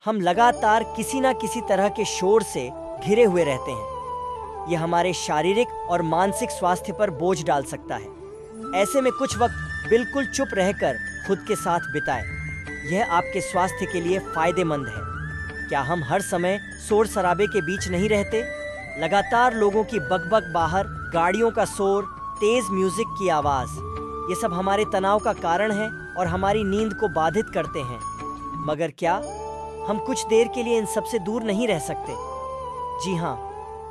हम लगातार किसी ना किसी तरह के शोर से घिरे हुए रहते हैं। ये हमारे शारीरिक और मानसिक स्वास्थ्य पर बोझ डाल सकता है। ऐसे में कुछ वक्त बिल्कुल चुप रहकर खुद के साथ बिताएं। यह आपके स्वास्थ्य के लिए फायदेमंद है। क्या हम हर समय शोर शराबे के बीच नहीं रहते? लगातार लोगों की बकबक बाहर, गाड़ियों का शोर, तेज म्यूजिक की आवाज, ये सब हमारे तनाव का कारण है और हमारी नींद को बाधित करते हैं। मगर क्या हम कुछ देर के लिए इन सब से दूर नहीं रह सकते? जी हाँ,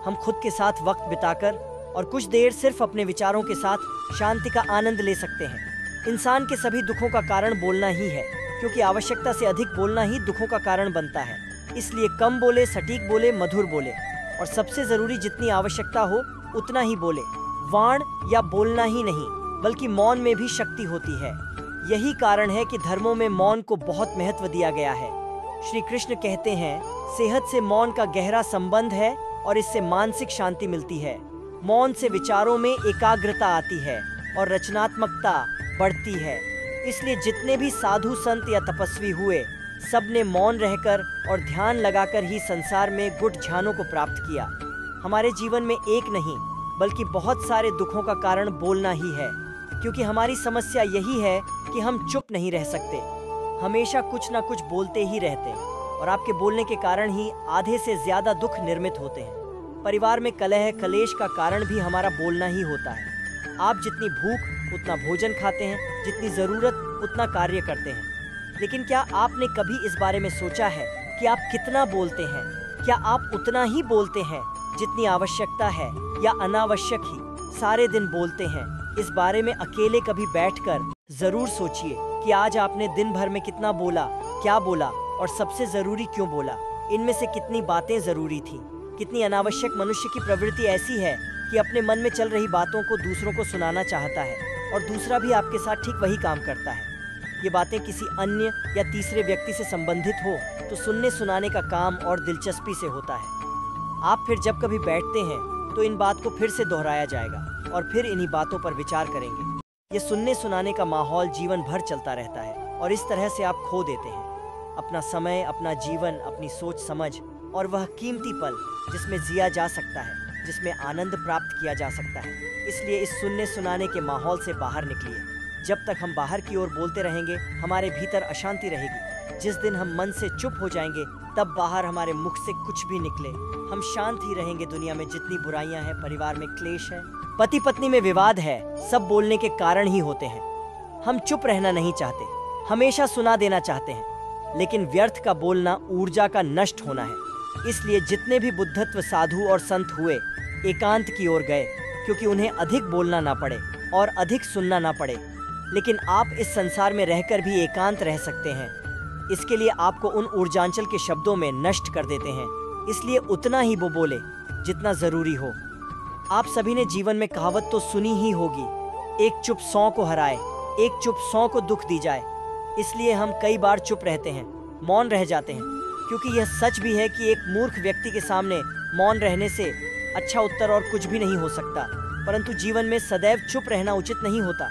हम खुद के साथ वक्त बिताकर और कुछ देर सिर्फ अपने विचारों के साथ शांति का आनंद ले सकते हैं। इंसान के सभी दुखों का कारण बोलना ही है, क्योंकि आवश्यकता से अधिक बोलना ही दुखों का कारण बनता है। इसलिए कम बोले, सटीक बोले, मधुर बोले और सबसे जरूरी जितनी आवश्यकता हो उतना ही बोले। वाण या बोलना ही नहीं, बल्कि मौन में भी शक्ति होती है। यही कारण है कि धर्मों में मौन को बहुत महत्व दिया गया है। श्री कृष्ण कहते हैं, सेहत से मौन का गहरा संबंध है और इससे मानसिक शांति मिलती है। मौन से विचारों में एकाग्रता आती है और रचनात्मकता बढ़ती है। इसलिए जितने भी साधु संत या तपस्वी हुए, सबने मौन रहकर और ध्यान लगाकर ही संसार में गुट ध्यानों को प्राप्त किया। हमारे जीवन में एक नहीं बल्कि बहुत सारे दुखों का कारण बोलना ही है, क्योंकि हमारी समस्या यही है कि हम चुप नहीं रह सकते। हमेशा कुछ ना कुछ बोलते ही रहते हैं और आपके बोलने के कारण ही आधे से ज्यादा दुख निर्मित होते हैं। परिवार में कलह कलेश का कारण भी हमारा बोलना ही होता है। आप जितनी भूख उतना भोजन खाते हैं, जितनी जरूरत उतना कार्य करते हैं। लेकिन क्या आपने कभी इस बारे में सोचा है कि आप कितना बोलते हैं? क्या आप उतना ही बोलते हैं जितनी आवश्यकता है, या अनावश्यक ही सारे दिन बोलते हैं? इस बारे में अकेले कभी बैठकर जरूर सोचिए कि आज आपने दिन भर में कितना बोला, क्या बोला और सबसे जरूरी क्यों बोला। इनमें से कितनी बातें जरूरी थी, कितनी अनावश्यक। मनुष्य की प्रवृत्ति ऐसी है कि अपने मन में चल रही बातों को दूसरों को सुनाना चाहता है और दूसरा भी आपके साथ ठीक वही काम करता है। ये बातें किसी अन्य या तीसरे व्यक्ति से संबंधित हो तो सुनने सुनाने का काम और दिलचस्पी से होता है। आप फिर जब कभी बैठते हैं तो इन बात को फिर से दोहराया जाएगा और फिर इन्हीं बातों पर विचार करेंगे। ये सुनने सुनाने का माहौल जीवन भर चलता रहता है और इस तरह से आप खो देते हैं अपना समय, अपना जीवन, अपनी सोच समझ और वह कीमती पल जिसमें जिया जा सकता है, जिसमें आनंद प्राप्त किया जा सकता है। इसलिए इस सुनने सुनाने के माहौल से बाहर निकलिए। जब तक हम बाहर की ओर बोलते रहेंगे, हमारे भीतर अशांति रहेगी। जिस दिन हम मन से चुप हो जाएंगे, तब बाहर हमारे मुख से कुछ भी निकले, हम शांत ही रहेंगे। दुनिया में जितनी बुराइयां हैं, परिवार में क्लेश है, पति पत्नी में विवाद है, सब बोलने के कारण ही होते हैं। हम चुप रहना नहीं चाहते, हमेशा सुना देना चाहते हैं, लेकिन व्यर्थ का बोलना ऊर्जा का नष्ट होना है। इसलिए जितने भी बुद्धत्व साधु और संत हुए, एकांत की ओर गए, क्योंकि उन्हें अधिक बोलना ना पड़े और अधिक सुनना ना पड़े। लेकिन आप इस संसार में रहकर भी एकांत रह सकते हैं। इसके लिए आपको उन ऊर्जांचल के शब्दों में नष्ट कर देते हैं। इसलिए उतना ही वो बोले जितना जरूरी हो। आप सभी ने जीवन में कहावत तो सुनी ही होगी, एक चुप 100 को हराए, एक चुप 100 को दुख दी जाए। इसलिए हम कई बार चुप रहते हैं, मौन रह जाते हैं, क्योंकि यह सच भी है कि एक मूर्ख व्यक्ति के सामने मौन रहने से अच्छा उत्तर और कुछ भी नहीं हो सकता। परंतु जीवन में सदैव चुप रहना उचित नहीं होता।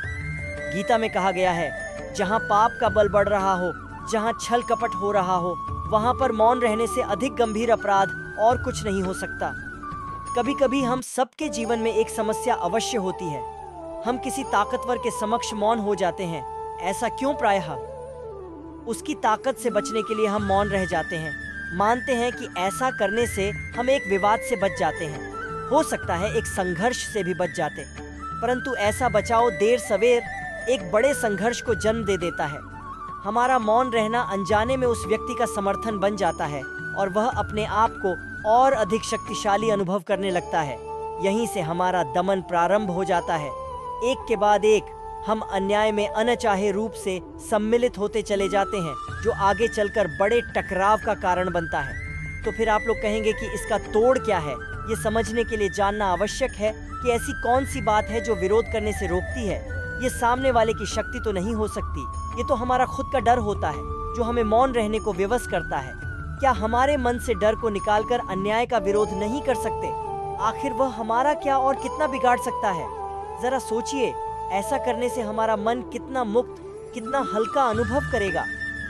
गीता में कहा गया है, जहाँ पाप का बल बढ़ रहा हो, जहाँ छल कपट हो रहा हो, वहाँ पर मौन रहने से अधिक गंभीर अपराध और कुछ नहीं हो सकता। कभी कभी हम सबके जीवन में एक समस्या अवश्य होती है। हम किसी ताकतवर के समक्ष मौन हो जाते हैं। ऐसा क्यों? प्रायः उसकी ताकत से बचने के लिए हम मौन रह जाते हैं। मानते हैं कि ऐसा करने से हम एक विवाद से बच जाते हैं, हो सकता है एक संघर्ष से भी बच जाते, परंतु ऐसा बचाव देर सवेर एक बड़े संघर्ष को जन्म दे देता है। हमारा मौन रहना अनजाने में उस व्यक्ति का समर्थन बन जाता है और वह अपने आप को और अधिक शक्तिशाली अनुभव करने लगता है। यहीं से हमारा दमन प्रारंभ हो जाता है। एक के बाद एक हम अन्याय में अनचाहे रूप से सम्मिलित होते चले जाते हैं, जो आगे चलकर बड़े टकराव का कारण बनता है। तो फिर आप लोग कहेंगे कि इसका तोड़ क्या है? ये समझने के लिए जानना आवश्यक है कि ऐसी कौन सी बात है जो विरोध करने से रोकती है। ये सामने वाले की शक्ति तो नहीं हो सकती, ये तो हमारा खुद का डर होता है जो हमें मौन रहने को विवश करता है। क्या हमारे मन से डर को निकालकर अन्याय का विरोध नहीं कर सकते? आखिर वह हमारा क्या और कितना बिगाड़ सकता है? जरा सोचिए, ऐसा करने से हमारा मन कितना मुक्त, कितना हल्का अनुभव करेगा।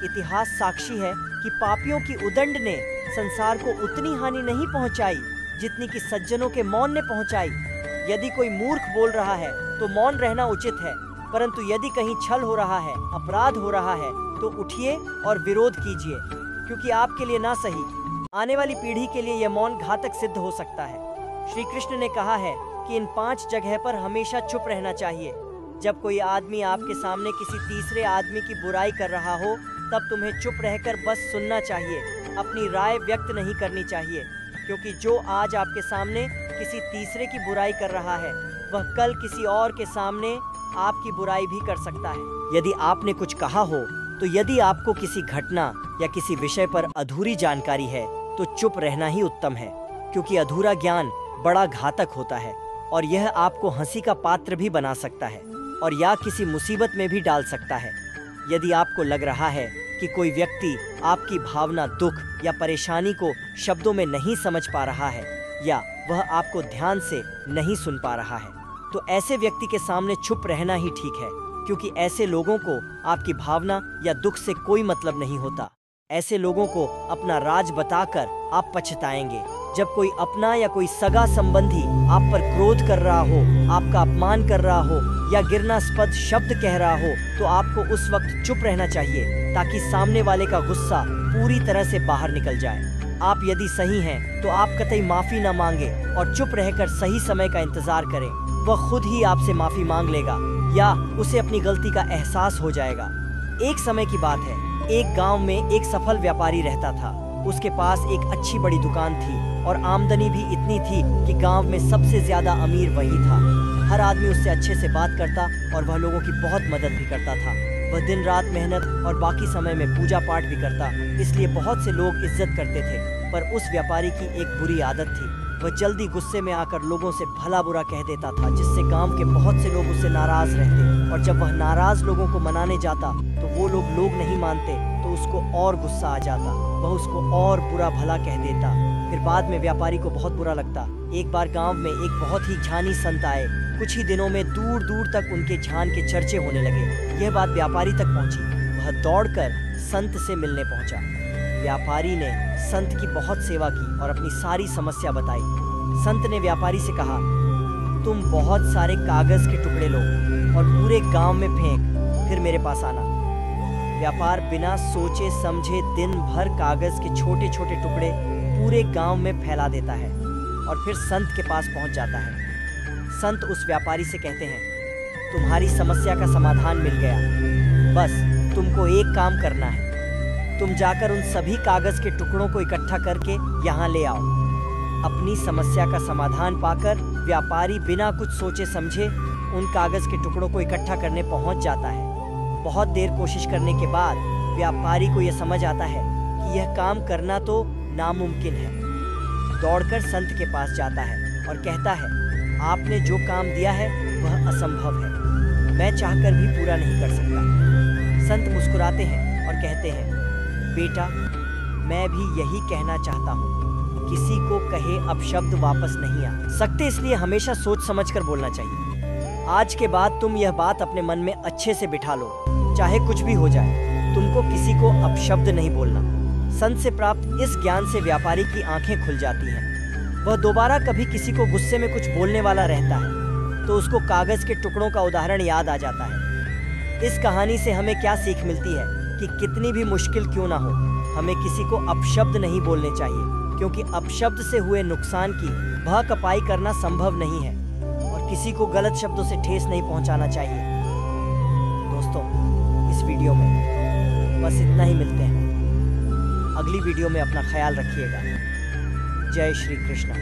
इतिहास साक्षी है कि पापियों की उदंड ने संसार को उतनी हानि नहीं पहुंचाई जितनी कि सज्जनों के मौन ने पहुंचाई। यदि कोई मूर्ख बोल रहा है तो मौन रहना उचित है, परंतु यदि कहीं छल हो रहा है, अपराध हो रहा है, तो उठिए और विरोध कीजिए, क्योंकि आपके लिए ना सही आने वाली पीढ़ी के लिए यह मौन घातक सिद्ध हो सकता है। श्री कृष्ण ने कहा है कि इन 5 जगह पर हमेशा चुप रहना चाहिए। जब कोई आदमी आपके सामने किसी तीसरे आदमी की बुराई कर रहा हो, तब तुम्हें चुप रहकर बस सुनना चाहिए, अपनी राय व्यक्त नहीं करनी चाहिए, क्योंकि जो आज आपके सामने किसी तीसरे की बुराई कर रहा है, वह कल किसी और के सामने आपकी बुराई भी कर सकता है। यदि आपने कुछ कहा हो, तो यदि आपको किसी घटना या किसी विषय पर अधूरी जानकारी है, तो चुप रहना ही उत्तम है, क्योंकि अधूरा ज्ञान बड़ा घातक होता है और यह आपको हंसी का पात्र भी बना सकता है और या किसी मुसीबत में भी डाल सकता है। यदि आपको लग रहा है कि कोई व्यक्ति आपकी भावना, दुख या परेशानी को शब्दों में नहीं समझ पा रहा है या वह आपको ध्यान से नहीं सुन पा रहा है, तो ऐसे व्यक्ति के सामने चुप रहना ही ठीक है, क्योंकि ऐसे लोगों को आपकी भावना या दुख से कोई मतलब नहीं होता। ऐसे लोगों को अपना राज बताकर आप पछताएंगे। जब कोई अपना या कोई सगा संबंधी आप पर क्रोध कर रहा हो, आपका अपमान कर रहा हो या गिरनास्पद शब्द कह रहा हो, तो आपको उस वक्त चुप रहना चाहिए, ताकि सामने वाले का गुस्सा पूरी तरह से बाहर निकल जाए। आप यदि सही हैं, तो आप कतई माफी न मांगे और चुप रहकर सही समय का इंतजार करें। वह खुद ही आपसे माफी मांग लेगा या उसे अपनी गलती का एहसास हो जाएगा। एक समय की बात है, एक गांव में एक सफल व्यापारी रहता था। उसके पास एक अच्छी बड़ी दुकान थी और आमदनी भी इतनी थी कि गांव में सबसे ज्यादा अमीर वही था। हर आदमी उससे अच्छे से बात करता और वह लोगों की बहुत मदद भी करता था। वह दिन रात मेहनत और बाकी समय में पूजा पाठ भी करता, इसलिए बहुत से लोग इज्जत करते थे। पर उस व्यापारी की एक बुरी आदत थी, वह जल्दी गुस्से में आकर लोगों से भला बुरा कह देता था, जिससे गांव के बहुत से लोग उससे नाराज रहते। और जब वह नाराज लोगों को मनाने जाता तो वो लोग नहीं मानते, तो उसको और गुस्सा आ जाता, वह उसको और बुरा भला कह देता। फिर बाद में व्यापारी को बहुत बुरा लगता। एक बार गांव में एक बहुत ही ज्ञानी संत आए। कुछ ही दिनों में दूर दूर तक उनके ध्यान के चर्चे होने लगे। यह बात व्यापारी तक पहुंची। वह दौड़कर संत से मिलने पहुंचा। व्यापारी ने संत की बहुत सेवा की और अपनी सारी समस्या बताई। संत ने व्यापारी से कहा, तुम बहुत सारे कागज के टुकड़े लो और पूरे गांव में फेंक, फिर मेरे पास आना। व्यापार बिना सोचे समझे दिन भर कागज के छोटे छोटे टुकड़े पूरे गांव में फैला देता है और फिर संत के पास पहुंच जाता है। संत उस व्यापारी से कहते हैं, तुम्हारी समस्या का समाधान मिल गया, बस तुमको एक काम करना है। तुम जाकर उन सभी कागज के टुकड़ों को इकट्ठा करके यहाँ ले आओ। अपनी समस्या का समाधान पाकर व्यापारी बिना कुछ सोचे समझे उन कागज के टुकड़ों को इकट्ठा करने पहुंच जाता है। बहुत देर कोशिश करने के बाद व्यापारी को यह समझ आता है कि यह काम करना तो नामुमकिन है। दौड़कर संत के पास जाता है और कहता है, आपने जो काम दिया है वह असंभव है, मैं चाहकर भी पूरा नहीं कर सकता। संत मुस्कुराते हैं और कहते हैं, बेटा, मैं भी यही कहना चाहता हूँ, किसी को कहे अपशब्द वापस नहीं आ सकते, इसलिए हमेशा सोच समझकर बोलना चाहिए। आज के बाद तुम यह बात अपने मन में अच्छे से बिठा लो, चाहे कुछ भी हो जाए, तुमको किसी को अपशब्द नहीं बोलना। संत से प्राप्त इस ज्ञान से व्यापारी की आंखें खुल जाती हैं। वह दोबारा कभी किसी को गुस्से में कुछ बोलने वाला रहता है तो उसको कागज के टुकड़ों का उदाहरण याद आ जाता है। इस कहानी से हमें क्या सीख मिलती है कि कितनी भी मुश्किल क्यों ना हो, हमें किसी को अपशब्द नहीं बोलने चाहिए, क्योंकि अपशब्द से हुए नुकसान की भरपाई करना संभव नहीं है और किसी को गलत शब्दों से ठेस नहीं पहुंचाना चाहिए। दोस्तों, इस वीडियो में बस इतना ही। मिलते हैं अगली वीडियो में। अपना ख्याल रखिएगा। जय श्री कृष्ण।